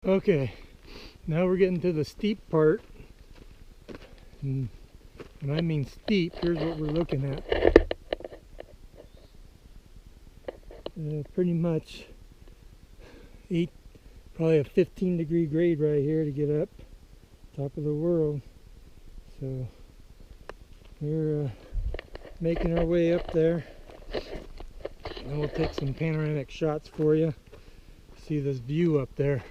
Okay, now we're getting to the steep part. And when I mean steep, here's what we're looking at. Pretty much probably a 15-degree grade right here to get up top of the world. So we're making our way up there, and we'll take some panoramic shots for you. See this view up there.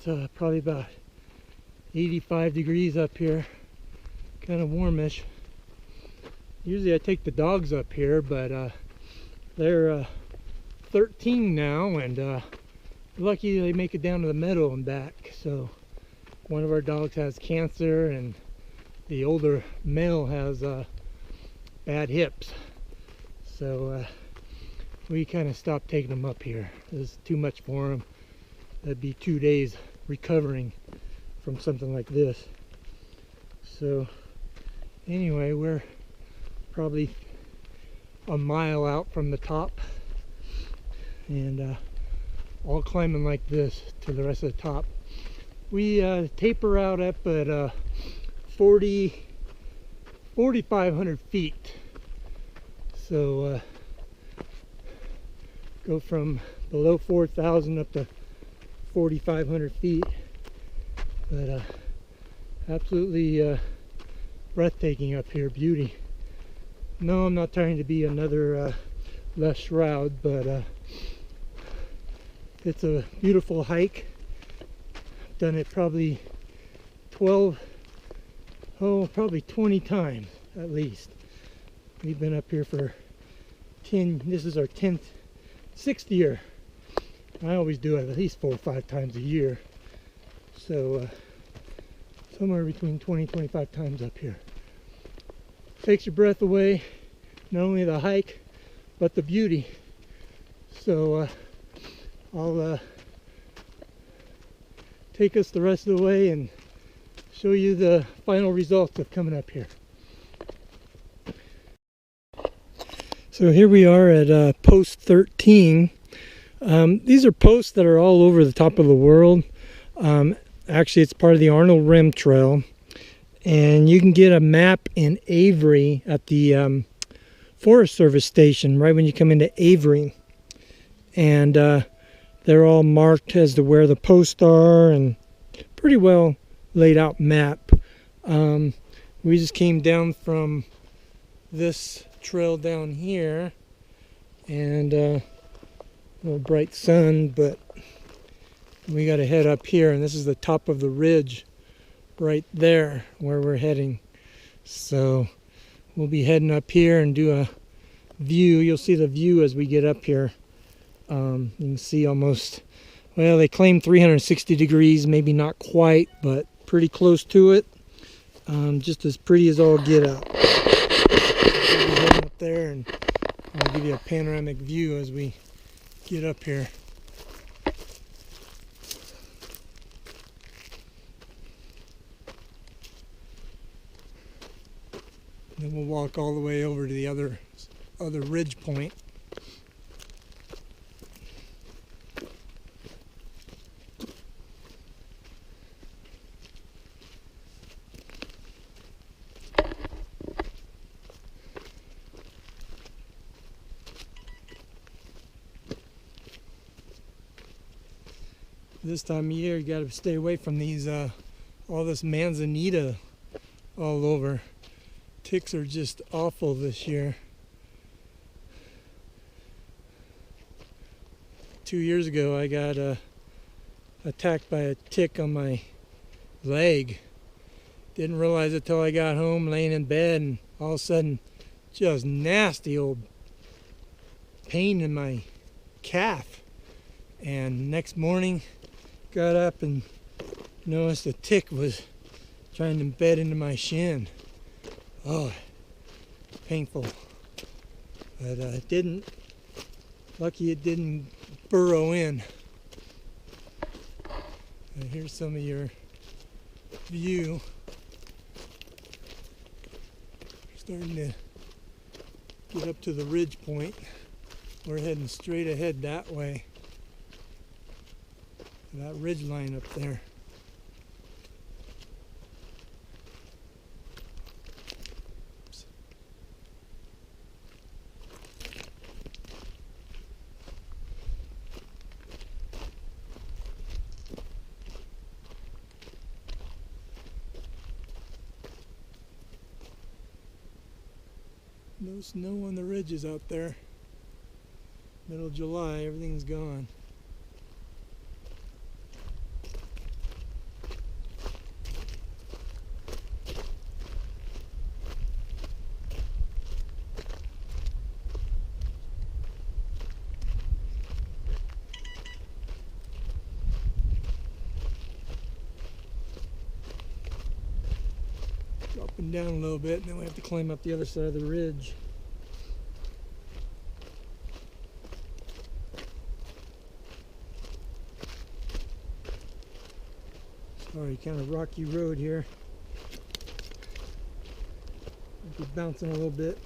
It's probably about 85 degrees up here, kind of warmish. Usually I take the dogs up here, but they're 13 now, and lucky they make it down to the meadow and back. So one of our dogs has cancer, and the older male has bad hips. So we kind of stopped taking them up here. It's too much for them. That'd be 2 days recovering from something like this. So anyway, we're probably a mile out from the top, and all climbing like this to the rest of the top. We taper out up at 4,500 feet. So go from below 4,000 up to 4,500 feet. But absolutely breathtaking up here, beauty. No, I'm not trying to be another Les Shroud, but it's a beautiful hike. I've done it probably 20 times at least. We've been up here for this is our 6th year. I always do it at least 4 or 5 times a year. So somewhere between 20 and 25 times up here. Takes your breath away, not only the hike, but the beauty. So I'll take us the rest of the way and show you the final results of coming up here. So here we are at post 13. These are posts that are all over the top of the world. Actually, it's part of the Arnold Rim Trail. And you can get a map in Avery at the Forest Service station right when you come into Avery. And they're all marked as to where the posts are, and pretty well laid out map. We just came down from this trail down here, and a little bright sun, but we got to head up here, and this is the top of the ridge right there where we're heading. So we'll be heading up here and do a view. You'll see the view as we get up here. You can see almost, well, they claim 360 degrees, maybe not quite, but pretty close to it. Just as pretty as all get out. We'll be heading up there, and I'll give you a panoramic view as we get up here. Then we'll walk all the way over to the other ridge point. This time of year, you got to stay away from these all this manzanita all over. Ticks are just awful this year. 2 years ago, I got attacked by a tick on my leg. Didn't realize it till I got home, laying in bed, and all of a sudden, just nasty old pain in my calf. And next morning, got up and noticed a tick was trying to embed into my shin. Oh, painful. But it didn't. Lucky it didn't burrow in. And here's some of your view. Starting to get up to the ridge point. We're heading straight ahead that way. that ridge line up there. Oops. No snow on the ridges out there. Middle of July, everything's gone. Dropping down a little bit, and then we have to climb up the other side of the ridge. Sorry, kind of rocky road here. Might be bouncing a little bit.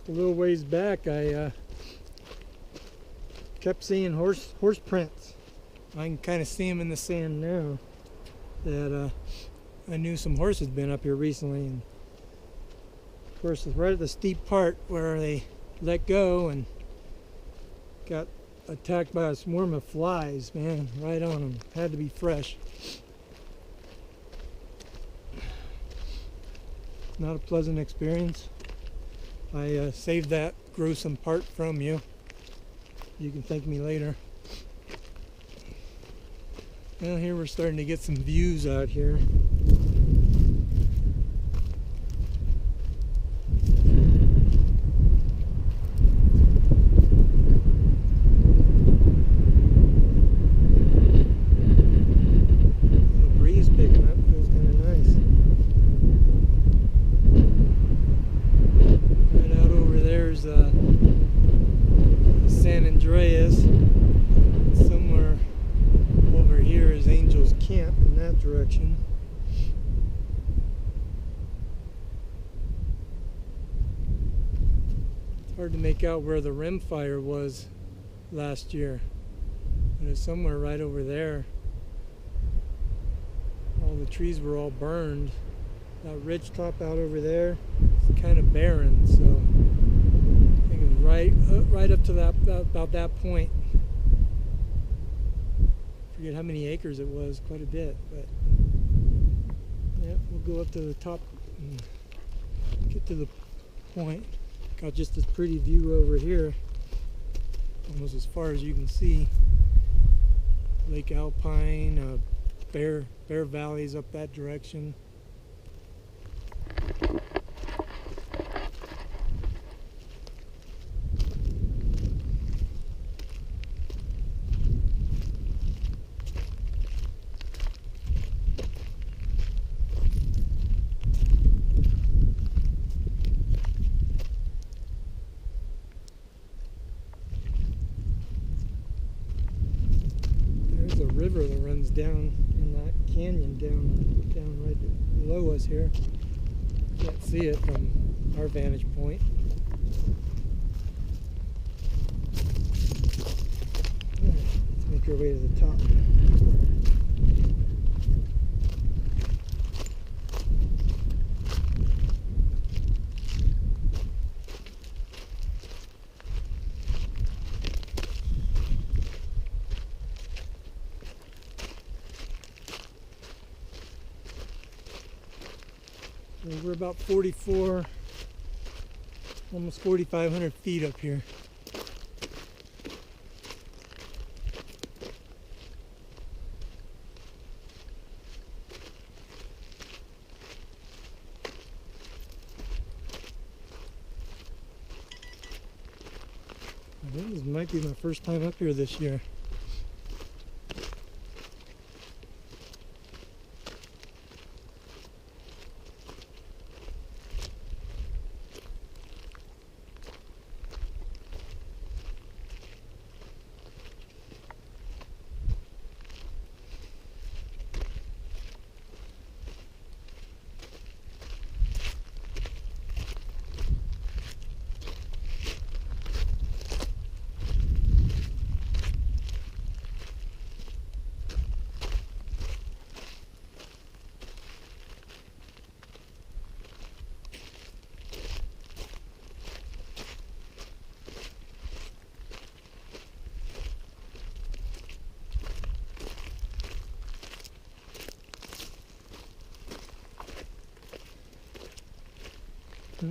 A little ways back, I kept seeing horse prints. I can kind of see them in the sand now. That I knew some horses had been up here recently, and of course, it's right at the steep part where they let go and got attacked by a swarm of flies. Man, right on them. Had to be fresh. Not a pleasant experience. I saved that gruesome part from you. You can thank me later. Well, here we're starting to get some views out here. The breeze picking up, feels kind of nice. San Andreas. Somewhere over here is Angel's Camp in that direction. It's hard to make out where the rim fire was last year, but it's somewhere right over there. All the trees were all burned. That ridge top out over there is kind of barren, so right up to about that point. Forget how many acres it was, quite a bit, but yeah, we'll go up to the top and get to the point. Got just this pretty view over here, almost as far as you can see. Lake Alpine, Bear Valley's up that direction. There's a river that runs down in that canyon down right below us here. Can't see it from our vantage point. Let's make our way to the top. We're about 44, almost 4,500 feet up here. I think this might be my first time up here this year.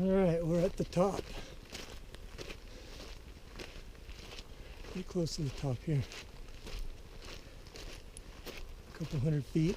Alright, we're at the top. Pretty close to the top here. A couple 100 feet.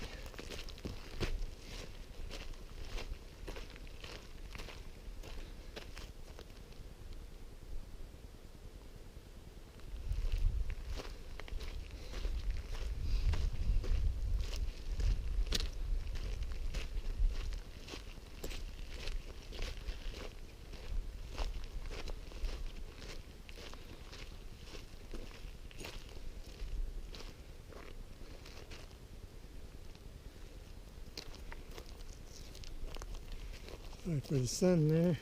Sorry for the sun there.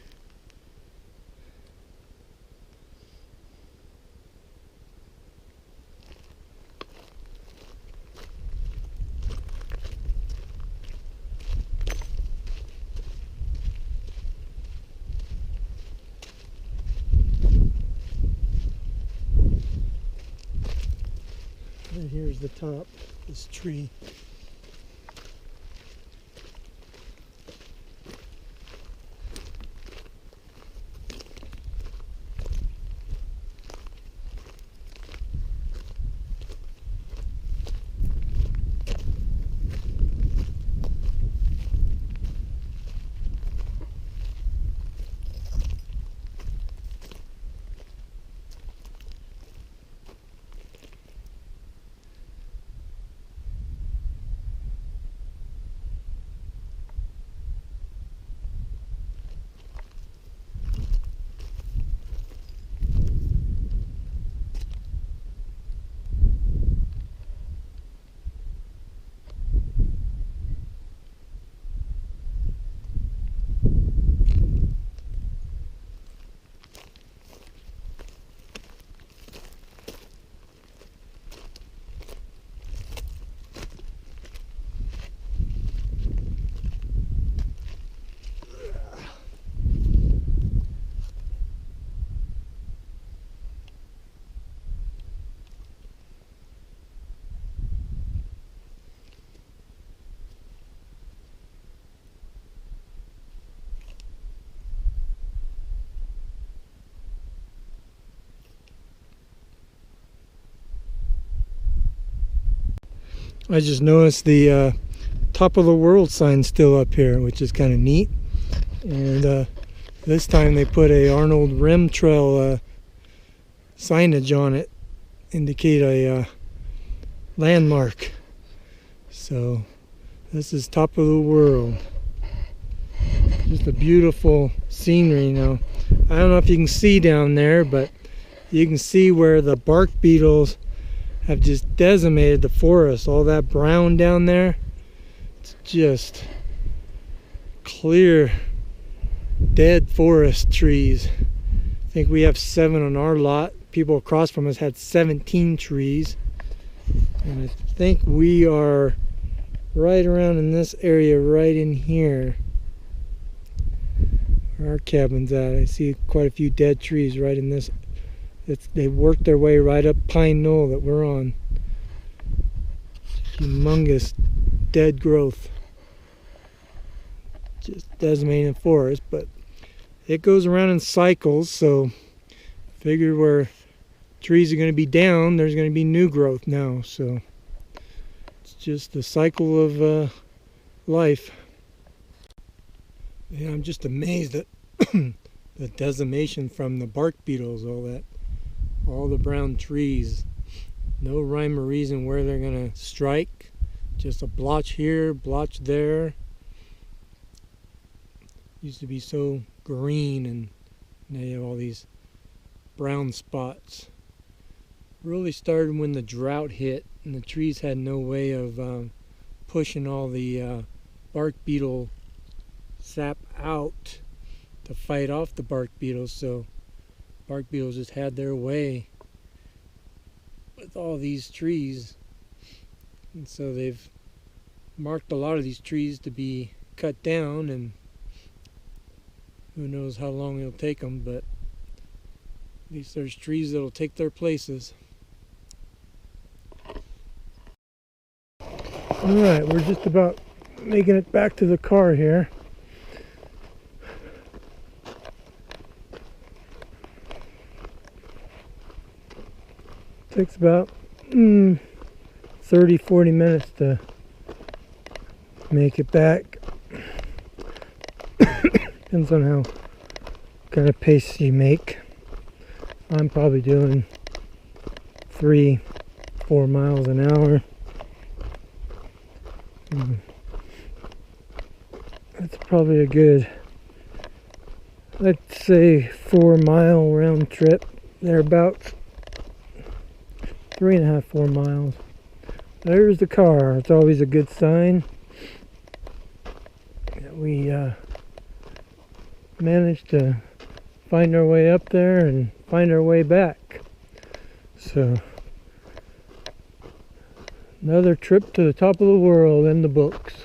And here's the top, this tree. I just noticed the top of the world sign still up here, which is kind of neat. And this time they put a Arnold Rim Trail signage on it, indicate a landmark. So this is top of the world. Just a beautiful scenery now. I don't know if you can see down there, but you can see where the bark beetles have just decimated the forest. All that brown down there, it's just clear dead forest trees. I think we have 7 on our lot. People across from us had 17 trees, and I think we are right around in this area right in here where our cabin's at. I see quite a few dead trees right in this. They worked their way right up Pine Knoll that we're on. Humongous dead growth. Just decimating the forest, but it goes around in cycles, so figure where trees are going to be down, there's going to be new growth now. So it's just the cycle of life. Yeah, I'm just amazed at the decimation from the bark beetles, all the brown trees. No rhyme or reason where they're going to strike. Just a blotch here, blotch there. Used to be so green, and now you have all these brown spots. Really started when the drought hit and the trees had no way of pushing all the bark beetle sap out to fight off the bark beetles, so bark beetles just had their way with all these trees, and so they've marked a lot of these trees to be cut down, and who knows how long it'll take them, but at least there's trees that'll take their places. Alright, we're just about making it back to the car here. Takes about 30-40 minutes to make it back. Depends on how kind of pace you make. I'm probably doing 3-4 miles an hour. That's probably a good, I'd say, 4-mile round trip. They're about 3.5-4 miles. There's the car. It's always a good sign that we managed to find our way up there and find our way back. So another trip to the top of the world in the books.